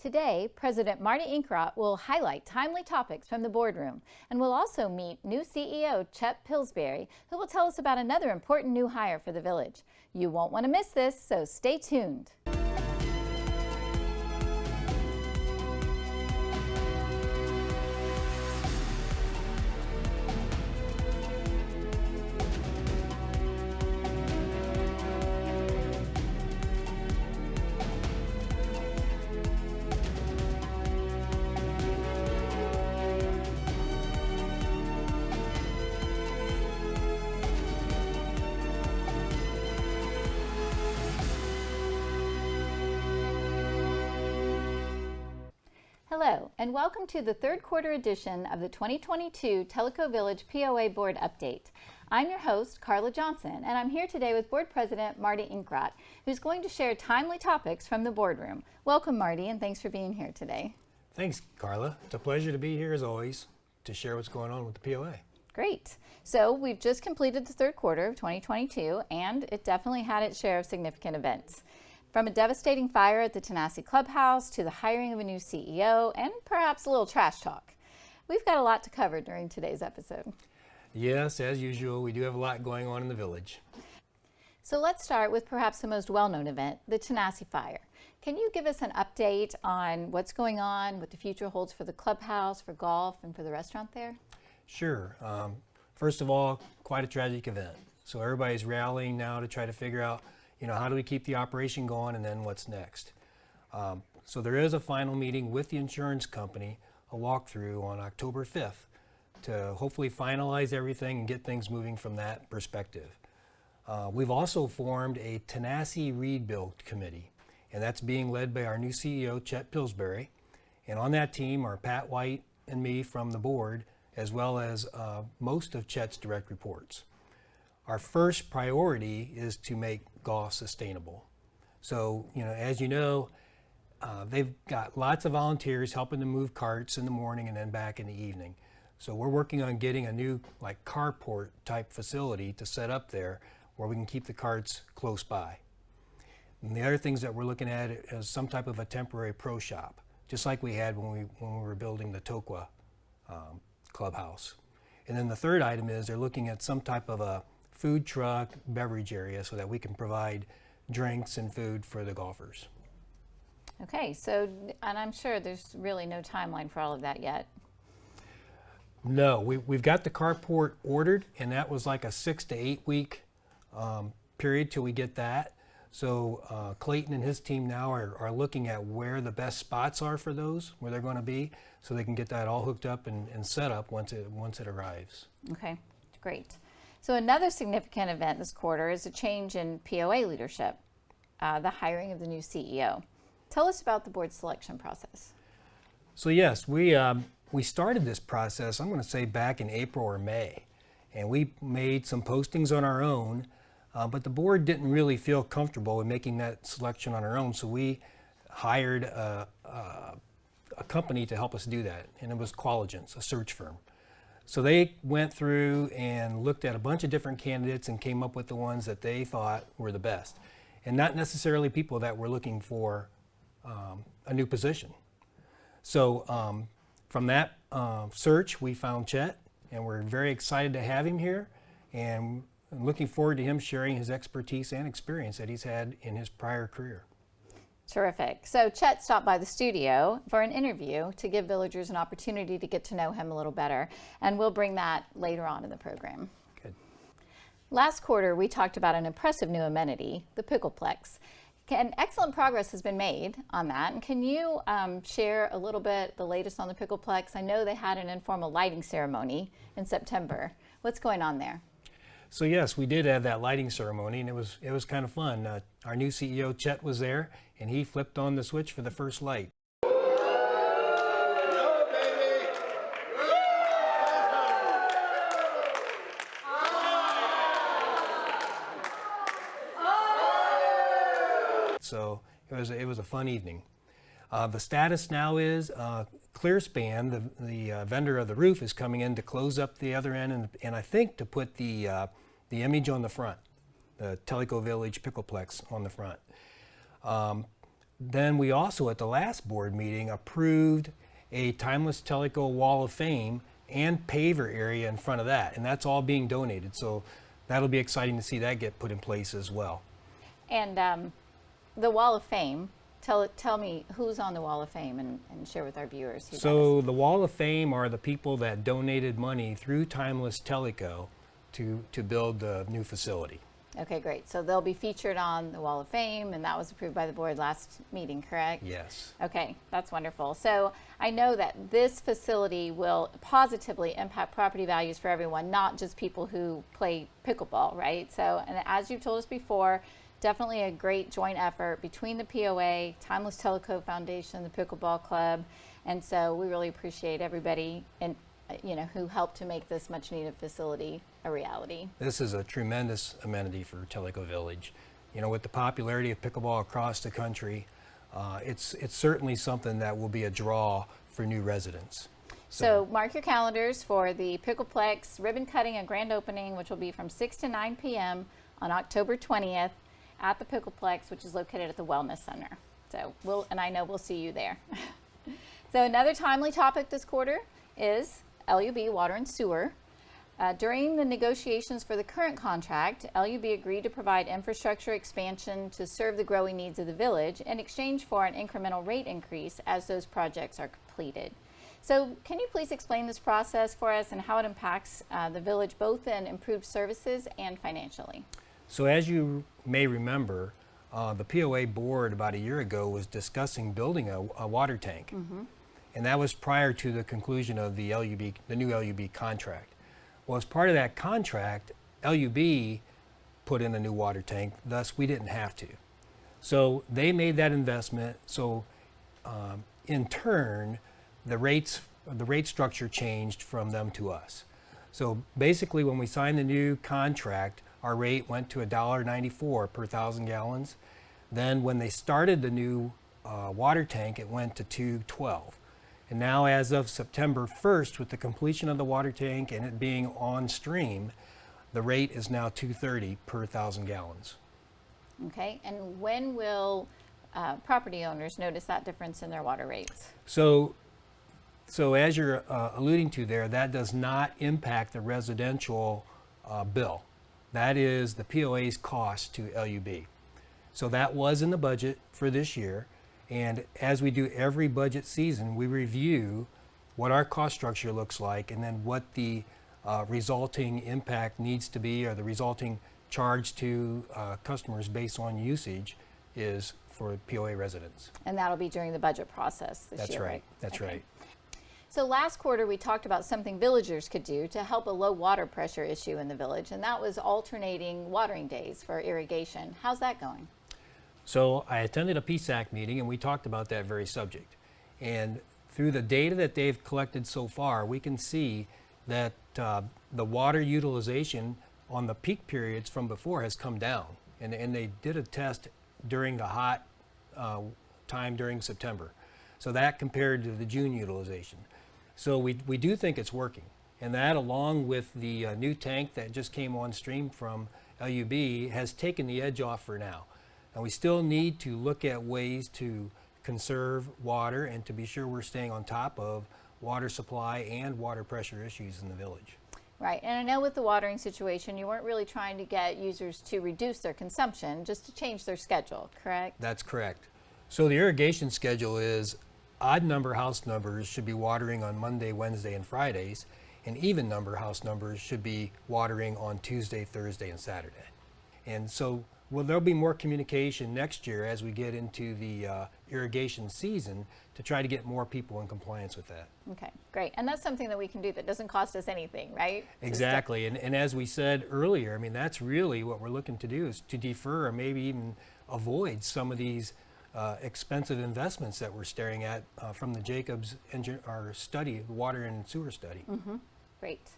Today, President Marty Inkrott will highlight timely topics from the boardroom, and we'll also meet new CEO Chet Pillsbury, who will tell us about another important new hire for the village. You won't want to miss this, so stay tuned. Hello, and welcome to the third quarter edition of the 2022 Tellico Village POA Board Update. I'm your host, Carla Johnson, and I'm here today with Board President Marty Inkrott, who's going to share timely topics from the boardroom. Welcome, Marty, and thanks for being here today. Thanks, Carla. It's a pleasure to be here, as always, to share what's going on with the POA. Great. So we've just completed the third quarter of 2022, and it definitely had its share of significant events. From a devastating fire at the Tenaci clubhouse to the hiring of a new CEO and perhaps a little trash talk. We've got a lot to cover during today's episode. Yes, as usual, we do have a lot going on in the village. So let's start with perhaps the most well-known event, the Tenaci fire. Can you give us an update on what's going on, what the future holds for the clubhouse, for golf, and for the restaurant there? Sure. First of all, quite a tragic event. So everybody's rallying now to try to figure out how do we keep the operation going and then what's next? So there is a final meeting with the insurance company, a walkthrough on October 5th to hopefully finalize everything and get things moving from that perspective. We've also formed a Tenaci rebuild committee, and that's being led by our new CEO, Chet Pillsbury. And on that team are Pat White and me from the board, as well as most of Chet's direct reports. Our first priority is to make golf sustainable. So, as you know, they've got lots of volunteers helping to move carts in the morning and then back in the evening. So we're working on getting a new carport type facility to set up there where we can keep the carts close by. And the other things that we're looking at is some type of a temporary pro shop, just like we had when we were building the Toqua clubhouse. And then the third item is they're looking at some type of a food truck beverage area so that we can provide drinks and food for the golfers. Okay, so, and I'm sure there's really no timeline for all of that yet. No, we've got the carport ordered, and that was like a 6 to 8 week period till we get that. So Clayton and his team now are looking at where the best spots are for those, where they're going to be, so they can get that all hooked up and set up once it arrives. Okay, great. So another significant event this quarter is a change in POA leadership, the hiring of the new CEO. Tell us about the board selection process. So yes, we started this process, I'm going to say back in April or May, and we made some postings on our own, but the board didn't really feel comfortable with making that selection on our own, so we hired a company to help us do that, and it was Qualigence, a search firm. So they went through and looked at a bunch of different candidates and came up with the ones that they thought were the best, and not necessarily people that were looking for a new position. So from that search, we found Chet, and we're very excited to have him here, and looking forward to him sharing his expertise and experience that he's had in his prior career. Terrific. So Chet stopped by the studio for an interview to give villagers an opportunity to get to know him a little better, and we'll bring that later on in the program. Good. Last quarter, we talked about an impressive new amenity, the Pickleplex. And excellent progress has been made on that. And can you share a little bit the latest on the Pickleplex? I know they had an informal lighting ceremony in September. What's going on there? So yes, we did have that lighting ceremony, and it was kind of fun. Our new CEO, Chet, was there, and he flipped on the switch for the first light. So it was a fun evening. The status now is Clearspan, the vendor of the roof, is coming in to close up the other end and I think to put the image on the front, the Tellico Village Pickleplex on the front. then we also, at the last board meeting, approved a Timeless Teleco Wall of Fame and paver area in front of that, and that's all being donated. So that'll be exciting to see that get put in place as well. And the Wall of Fame, tell me who's on the Wall of Fame and share with our viewers who So the Wall of Fame are the people that donated money through Timeless Teleco to build the new facility. Okay, great. So they'll be featured on the Wall of Fame, and that was approved by the board last meeting, correct? Yes. Okay, that's wonderful. So I know that this facility will positively impact property values for everyone, not just people who play pickleball, right? So, and as you've told us before, definitely a great joint effort between the POA, Timeless Teleco Foundation, the Pickleball Club, and so we really appreciate everybody and who helped to make this much needed facility a reality. This is a tremendous amenity for Teleco Village. With the popularity of pickleball across the country, it's certainly something that will be a draw for new residents. So mark your calendars for the Pickleplex ribbon cutting and grand opening, which will be from 6 to 9 p.m. on October 20th at the Pickleplex, which is located at the Wellness Center. So I know we'll see you there. So another timely topic this quarter is LUB Water and Sewer. During the negotiations for the current contract, LUB agreed to provide infrastructure expansion to serve the growing needs of the village in exchange for an incremental rate increase as those projects are completed. So can you please explain this process for us and how it impacts the village both in improved services and financially? So as you may remember, the POA board about a year ago was discussing building a water tank. Mm-hmm. And that was prior to the conclusion of the new LUB contract. Well, as part of that contract, LUB put in a new water tank, thus we didn't have to. So they made that investment, so in turn, the rate structure changed from them to us. So basically when we signed the new contract, our rate went to $1.94 per 1,000 gallons. Then when they started the new water tank, it went to $2.12. And now as of September 1st, with the completion of the water tank and it being on stream, the rate is now $2.30 per 1,000 gallons. Okay, and when will property owners notice that difference in their water rates? So as you're alluding to there, that does not impact the residential bill. That is the POA's cost to LUB. So that was in the budget for this year. And as we do every budget season, we review what our cost structure looks like and then what the resulting impact needs to be, or the resulting charge to customers based on usage is for POA residents. And that'll be during the budget process this That's year, right? That's right. So last quarter we talked about something villagers could do to help a low water pressure issue in the village, and that was alternating watering days for irrigation. How's that going? So I attended a PSAC meeting and we talked about that very subject. And through the data that they've collected so far, we can see that the water utilization on the peak periods from before has come down. And they did a test during the hot time during September. So that compared to the June utilization. So we do think it's working. And that, along with the new tank that just came on stream from LUB, has taken the edge off for now. And we still need to look at ways to conserve water and to be sure we're staying on top of water supply and water pressure issues in the village. Right, and I know with the watering situation, you weren't really trying to get users to reduce their consumption, just to change their schedule, correct? That's correct. So the irrigation schedule is odd number house numbers should be watering on Monday, Wednesday, and Fridays, and even number house numbers should be watering on Tuesday, Thursday, and Saturday. And so there'll be more communication next year as we get into the irrigation season to try to get more people in compliance with that. Okay, great. And that's something that we can do that doesn't cost us anything, right? Exactly. And as we said earlier, I mean, that's really what we're looking to do, is to defer or maybe even avoid some of these expensive investments that we're staring at from the Jacobs study, the water and sewer study. Mm-hmm. Great.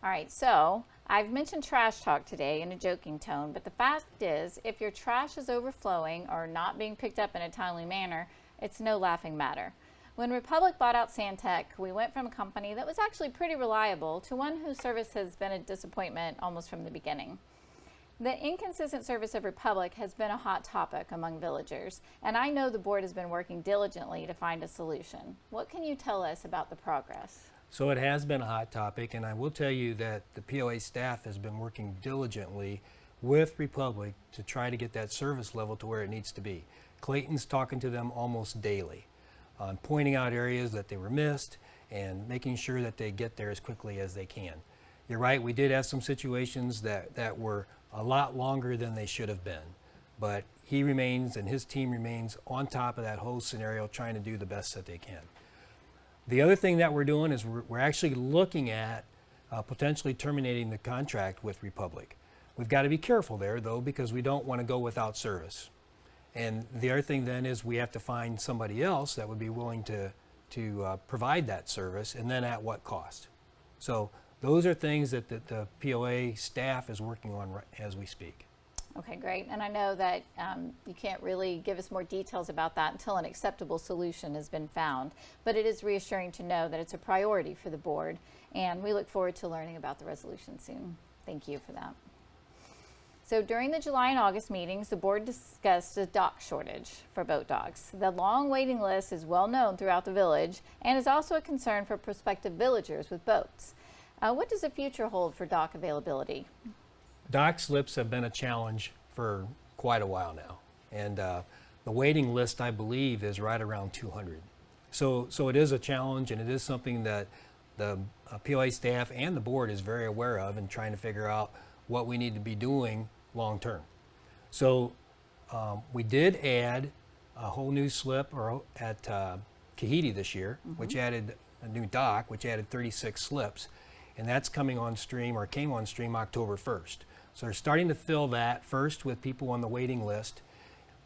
All right, so I've mentioned trash talk today in a joking tone, but the fact is, if your trash is overflowing or not being picked up in a timely manner, it's no laughing matter. When Republic bought out Santec, we went from a company that was actually pretty reliable to one whose service has been a disappointment almost from the beginning. The inconsistent service of Republic has been a hot topic among villagers, and I know the board has been working diligently to find a solution. What can you tell us about the progress? So it has been a hot topic, and I will tell you that the POA staff has been working diligently with Republic to try to get that service level to where it needs to be. Clayton's talking to them almost daily on pointing out areas that they were missed and making sure that they get there as quickly as they can. You're right, we did have some situations that were a lot longer than they should have been, but he remains and his team remains on top of that whole scenario, trying to do the best that they can. The other thing that we're doing is we're actually looking at potentially terminating the contract with Republic. We've got to be careful there, though, because we don't want to go without service. And the other thing then is we have to find somebody else that would be willing to provide that service, and then at what cost. So those are things that the POA staff is working on as we speak. Okay, great. And I know that you can't really give us more details about that until an acceptable solution has been found, but it is reassuring to know that it's a priority for the board, and we look forward to learning about the resolution soon. Thank you for that. So during the July and August meetings, the board discussed a dock shortage for boat docks. The long waiting list is well known throughout the village and is also a concern for prospective villagers with boats. What does the future hold for dock availability? Dock slips have been a challenge for quite a while now, and the waiting list, I believe, is right around 200. So it is a challenge, and it is something that the POA staff and the board is very aware of and trying to figure out what we need to be doing long term. So we did add a whole new slip at Kahiti this year, which added a new dock, which added 36 slips, and that's coming on stream, or came on stream, October 1st. So they're starting to fill that first with people on the waiting list,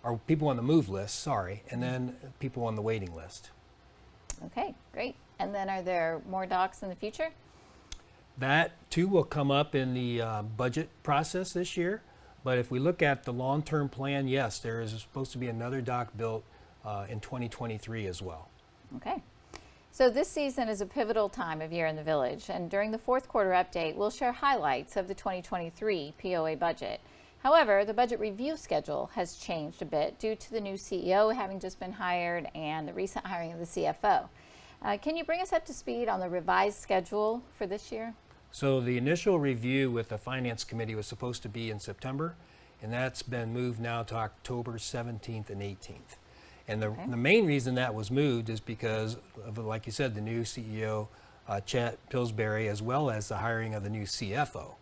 or people on the move list, sorry, and then people on the waiting list. Okay, great. And then are there more docks in the future? That too will come up in the budget process this year. But if we look at the long-term plan, yes, there is supposed to be another dock built in 2023 as well. Okay. So this season is a pivotal time of year in the village, and during the fourth quarter update, we'll share highlights of the 2023 POA budget. However, the budget review schedule has changed a bit due to the new CEO having just been hired and the recent hiring of the CFO. Can you bring us up to speed on the revised schedule for this year? So the initial review with the Finance Committee was supposed to be in September, and that's been moved now to October 17th and 18th. And the main reason that was moved is because of, like you said, the new CEO, Chet, Pillsbury, as well as the hiring of the new CFO.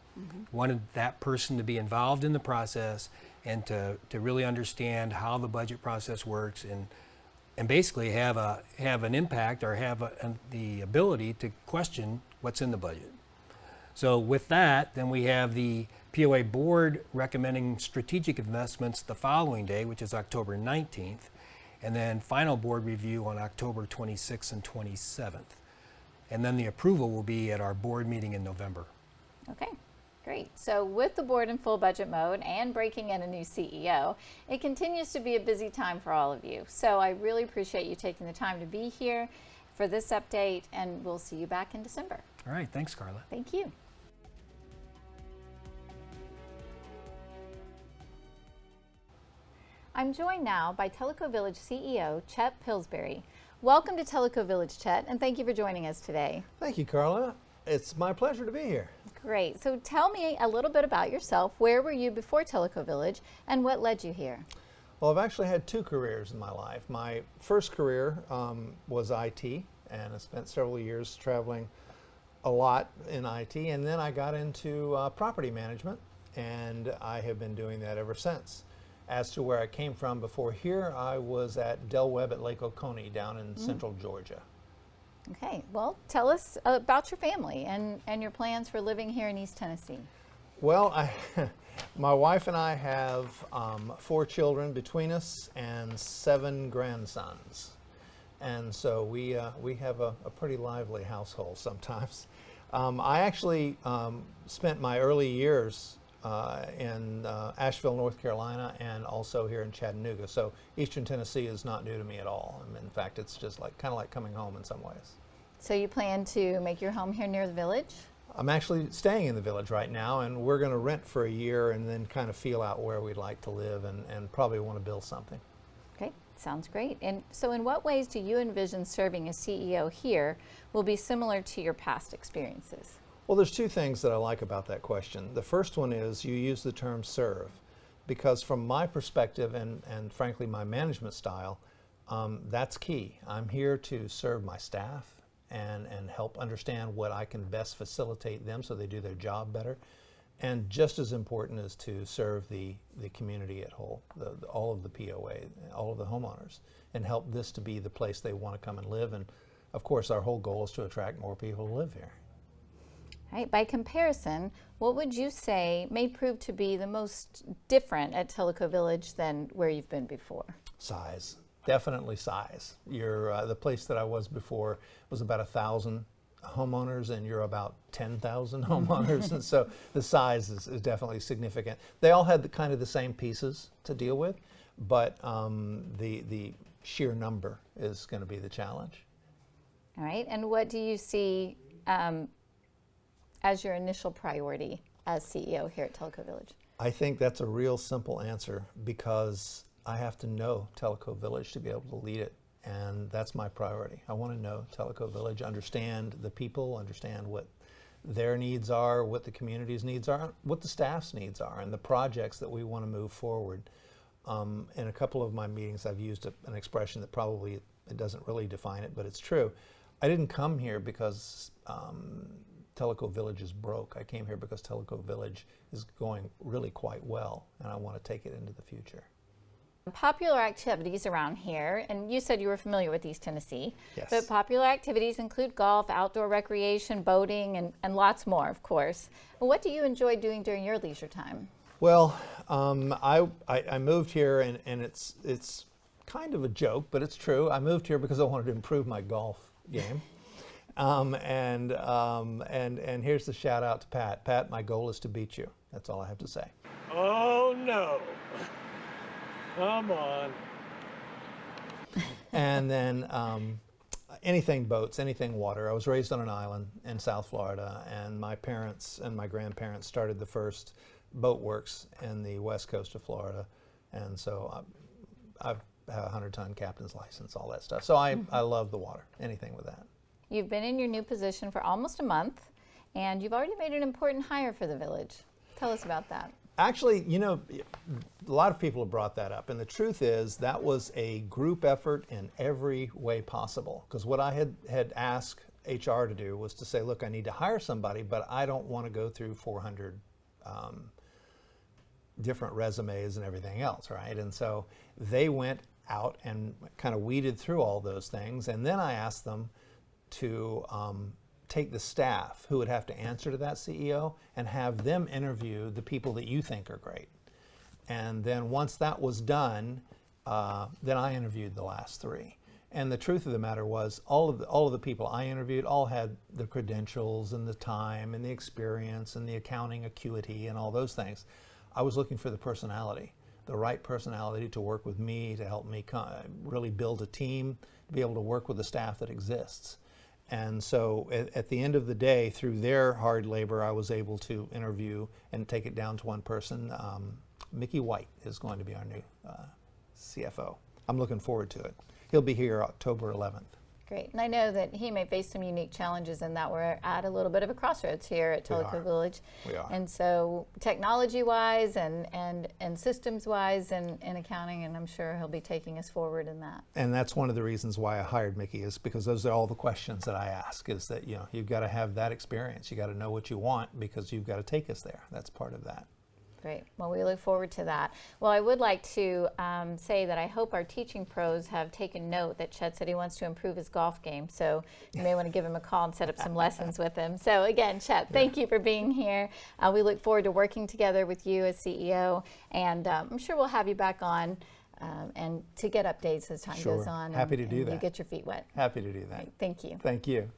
Wanted that person to be involved in the process and to really understand how the budget process works, and basically have an impact, or have the ability to question what's in the budget. So with that, then we have the POA board recommending strategic investments the following day, which is October 19th, and then final board review on October 26th and 27th. And then the approval will be at our board meeting in November. Okay, great. So with the board in full budget mode and breaking in a new CEO, it continues to be a busy time for all of you. So I really appreciate you taking the time to be here for this update, and we'll see you back in December. All right, thanks, Carla. Thank you. I'm joined now by Tellico Village CEO, Chet Pillsbury. Welcome to Tellico Village, Chet, and thank you for joining us today. Thank you, Carla. It's my pleasure to be here. Great. So tell me a little bit about yourself. Where were you before Tellico Village, and what led you here? Well, I've actually had two careers in my life. My first career was IT, and I spent several years traveling a lot in IT, and then I got into property management, and I have been doing that ever since. As to where I came from before here, I was at Del Webb at Lake Oconee down in central Georgia. Okay, well, tell us about your family and your plans for living here in East Tennessee. Well, my wife and I have 4 children between us and 7 grandsons. And so we have a pretty lively household sometimes. I actually spent my early years in Asheville, North Carolina, and also here in Chattanooga. So Eastern Tennessee is not new to me at all. In fact, it's just kind of like coming home in some ways. So you plan to make your home here near the village? I'm actually staying in the village right now, and we're going to rent for a year and then kind of feel out where we'd like to live, and probably want to build something. Okay, sounds great. And so in what ways do you envision serving as CEO here will be similar to your past experiences? Well, there's two things that I like about that question. The first one is you use the term serve, because from my perspective and frankly my management style, that's key. I'm here to serve my staff and help understand what I can best facilitate them so they do their job better. And just as important is to serve the community at whole, all of the POA, all of the homeowners, and help this to be the place they want to come and live. And of course, our whole goal is to attract more people to live here. All right, by comparison, what would you say may prove to be the most different at Tellico Village than where you've been before? Size. Definitely size. The place that I was before was about 1,000 homeowners, and you're about 10,000 homeowners, and so the size is definitely significant. They all had kind of the same pieces to deal with, but the sheer number is going to be the challenge. All right, and what do you see as your initial priority as CEO here at Tellico Village? I think that's a real simple answer, because I have to know Tellico Village to be able to lead it, and that's my priority. I want to know Tellico Village, understand the people, understand what their needs are, what the community's needs are, what the staff's needs are, and the projects that we want to move forward. In a couple of my meetings, I've used an expression that probably it doesn't really define it, but it's true. I didn't come here because Tellico Village is broke. I came here because Tellico Village is going really quite well, and I want to take it into the future. Popular activities around here, and you said you were familiar with East Tennessee, Yes. but popular activities include golf, outdoor recreation, boating, and lots more, of course. What do you enjoy doing during your leisure time? Well, I moved here, and it's kind of a joke, but it's true. I moved here because I wanted to improve my golf game. And here's the shout out to Pat. Pat, my goal is to beat you. That's all I have to say. Oh no. Come on. And then anything boats, anything water. I was raised on an island in South Florida, and my parents and my grandparents started the first boat works in the west coast of Florida. And so I've had a 100-ton captain's license, all that stuff. So I love the water, anything with that. You've been in your new position for almost a month, and you've already made an important hire for the village. Tell us about that. Actually, you know, a lot of people have brought that up, and the truth is that was a group effort in every way possible. Because what I had asked HR to do was to say, look, I need to hire somebody, but I don't want to go through 400 different resumes and everything else, right? And so they went out and kind of weeded through all those things, and then I asked them to take the staff who would have to answer to that CEO and have them interview the people that you think are great. And then once that was done, then I interviewed the last three. And the truth of the matter was all of the people I interviewed all had the credentials and the time and the experience and the accounting acuity and all those things. I was looking for the personality, the right personality to work with me, to help me really build a team, to be able to work with the staff that exists. And so at the end of the day, through their hard labor, I was able to interview and take it down to one person. Mickey White is going to be our new CFO. I'm looking forward to it. He'll be here October 11th. Great. And I know that he may face some unique challenges in that we're at a little bit of a crossroads here at Tellico Village. We are. And so technology-wise and systems-wise and accounting, and I'm sure he'll be taking us forward in that. And that's one of the reasons why I hired Mickey, is because those are all the questions that I ask, is that, you know, you've got to have that experience. You got to know what you want, because you've got to take us there. That's part of that. Great. Well, we look forward to that. Well, I would like to say that I hope our teaching pros have taken note that Chet said he wants to improve his golf game. So you may want to give him a call and set up some lessons with him. So again, Chet, thank you for being here. We look forward to working together with you as CEO. And I'm sure we'll have you back on and to get updates as time goes on. Happy to do that. You get your feet wet. Happy to do that. Right. Thank you. Thank you.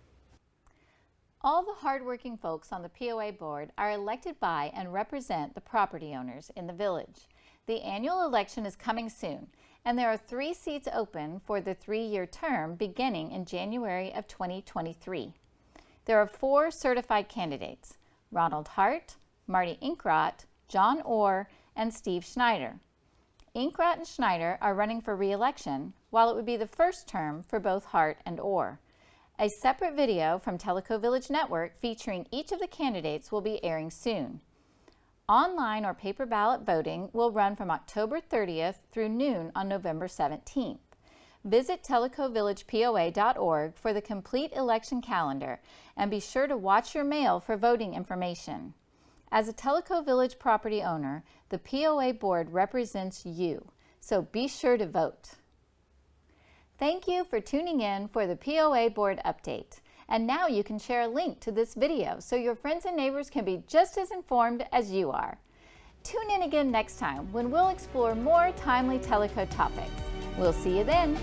All the hardworking folks on the POA board are elected by and represent the property owners in the village. The annual election is coming soon, and there are 3 seats open for the 3-year term beginning in January of 2023. There are 4 certified candidates: Ronald Hart, Marty Inkrott, John Orr, and Steve Schneider. Inkrott and Schneider are running for re-election, while it would be the first term for both Hart and Orr. A separate video from Tellico Village Network featuring each of the candidates will be airing soon. Online or paper ballot voting will run from October 30th through noon on November 17th. Visit tellicovillagepoa.org for the complete election calendar and be sure to watch your mail for voting information. As a Tellico Village property owner, the POA Board represents you, so be sure to vote. Thank you for tuning in for the POA Board Update. And now you can share a link to this video so your friends and neighbors can be just as informed as you are. Tune in again next time when we'll explore more timely Tellico topics. We'll see you then.